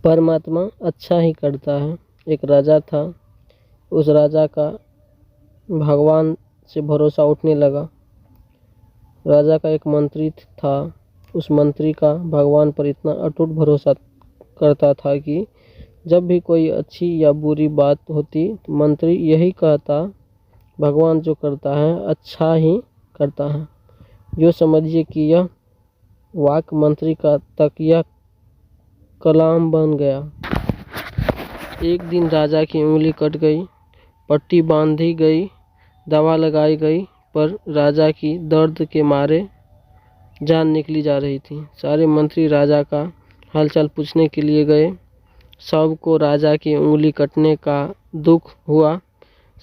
परमात्मा अच्छा ही करता है। एक राजा था, उस राजा का भगवान से भरोसा उठने लगा। राजा का एक मंत्री था, उस मंत्री का भगवान पर इतना अटूट भरोसा करता था कि जब भी कोई अच्छी या बुरी बात होती तो मंत्री यही कहता, भगवान जो करता है अच्छा ही करता है। यो समझिए कि यह वाक मंत्री का तकिया कलाम बन गया। एक दिन राजा की उंगली कट गई, पट्टी बांधी गई, दवा लगाई गई, पर राजा की दर्द के मारे जान निकली जा रही थी। सारे मंत्री राजा का हालचाल पूछने के लिए गए। सबको राजा की उंगली कटने का दुख हुआ।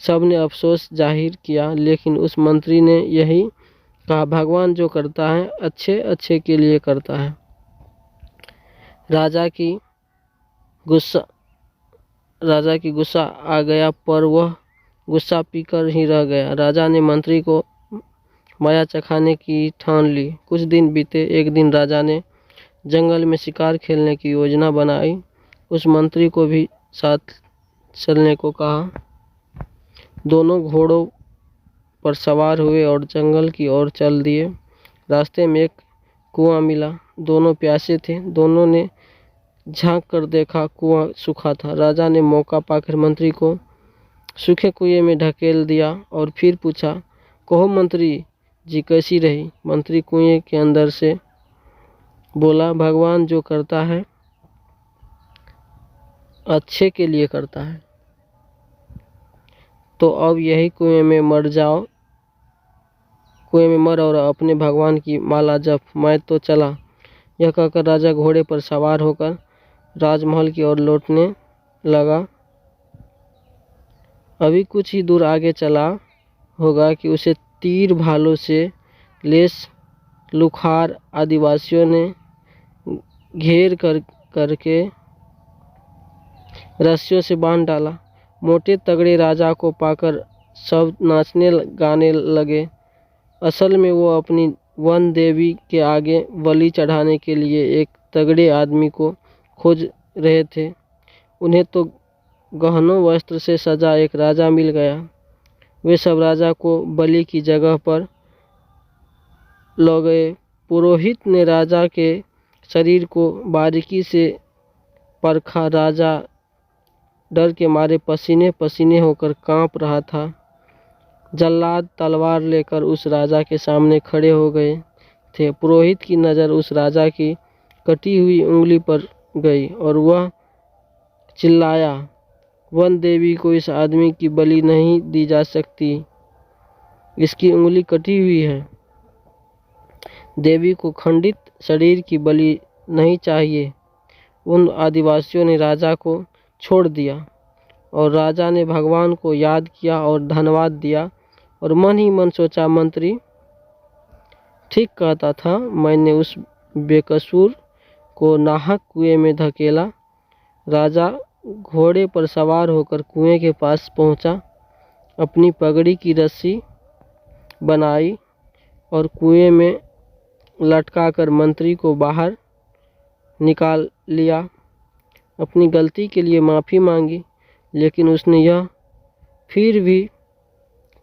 सब ने अफसोस जाहिर किया, लेकिन उस मंत्री ने यही कहा, भगवान जो करता है अच्छे अच्छे के लिए करता है। राजा की गुस्सा आ गया, पर वह गुस्सा पीकर ही रह गया। राजा ने मंत्री को माया चखाने की ठान ली। कुछ दिन बीते। एक दिन राजा ने जंगल में शिकार खेलने की योजना बनाई। उस मंत्री को भी साथ चलने को कहा। दोनों घोड़ों पर सवार हुए और जंगल की ओर चल दिए। रास्ते में एक कुआं मिला। दोनों प्यासे थे। दोनों ने झांक कर देखा, कुआं सूखा था। राजा ने मौका पाकर मंत्री को सूखे कुएं में ढकेल दिया और फिर पूछा, कहो मंत्री जी कैसी रही? मंत्री कुएं के अंदर से बोला, भगवान जो करता है अच्छे के लिए करता है, तो अब यही कुएं में मर और अपने भगवान की माला जप, मैं तो चला। यह कहकर राजा घोड़े पर सवार होकर राजमहल की ओर लौटने लगा। अभी कुछ ही दूर आगे चला होगा कि उसे तीर भालों से लेस लुखार आदिवासियों ने घेर करके रस्सियों से बांध डाला। मोटे तगड़े राजा को पाकर सब नाचने गाने लगे। असल में वो अपनी वन देवी के आगे बलि चढ़ाने के लिए एक तगड़े आदमी को खोज रहे थे। उन्हें तो गहनों वस्त्र से सजा एक राजा मिल गया। वे सब राजा को बलि की जगह पर ले गए। पुरोहित ने राजा के शरीर को बारीकी से परखा। राजा डर के मारे पसीने पसीने होकर कांप रहा था। जल्लाद तलवार लेकर उस राजा के सामने खड़े हो गए थे। पुरोहित की नज़र उस राजा की कटी हुई उंगली पर गई और वह चिल्लाया, वन देवी को इस आदमी की बलि नहीं दी जा सकती, इसकी उंगली कटी हुई है। देवी को खंडित शरीर की बलि नहीं चाहिए। उन आदिवासियों ने राजा को छोड़ दिया और राजा ने भगवान को याद किया और धन्यवाद दिया और मन ही मन सोचा, मंत्री ठीक कहता था, मैंने उस बेकसूर को नाहक कुएं में धकेला। राजा घोड़े पर सवार होकर कुएं के पास पहुंचा, अपनी पगड़ी की रस्सी बनाई और कुएं में लटकाकर मंत्री को बाहर निकाल लिया। अपनी गलती के लिए माफ़ी मांगी, लेकिन उसने यह फिर भी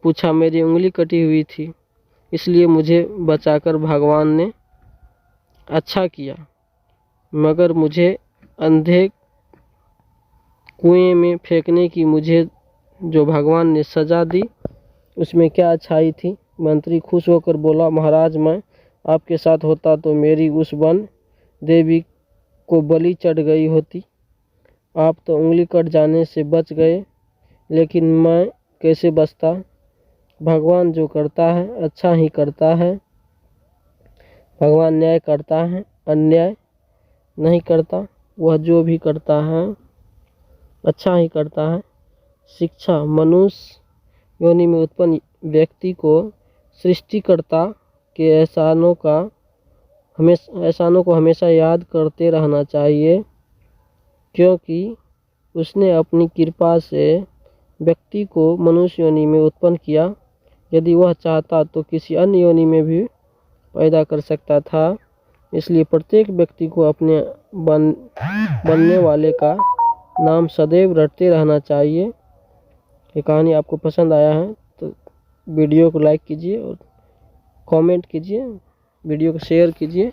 पूछा, मेरी उंगली कटी हुई थी, इसलिए मुझे बचाकर भगवान ने अच्छा किया, मगर मुझे अंधे कुएं में फेंकने की मुझे जो भगवान ने सज़ा दी उसमें क्या अच्छाई थी? मंत्री खुश होकर बोला, महाराज मैं आपके साथ होता तो मेरी उस वन देवी को बलि चढ़ गई होती। आप तो उंगली कट जाने से बच गए, लेकिन मैं कैसे बचता? भगवान जो करता है अच्छा ही करता है। भगवान न्याय करता है, अन्याय नहीं करता। वह जो भी करता है अच्छा ही करता है। शिक्षा, मनुष्य योनि में उत्पन्न व्यक्ति को सृष्टिकर्ता के एहसानों को हमेशा याद करते रहना चाहिए, क्योंकि उसने अपनी कृपा से व्यक्ति को मनुष्य योनि में उत्पन्न किया। यदि वह चाहता तो किसी अन्य योनि में भी पैदा कर सकता था। इसलिए प्रत्येक व्यक्ति को अपने बनने वाले का नाम सदैव रटते रहना चाहिए। ये कहानी आपको पसंद आया है तो वीडियो को लाइक कीजिए और कमेंट कीजिए, वीडियो को शेयर कीजिए,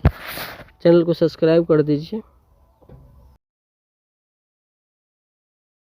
चैनल को सब्सक्राइब कर दीजिए।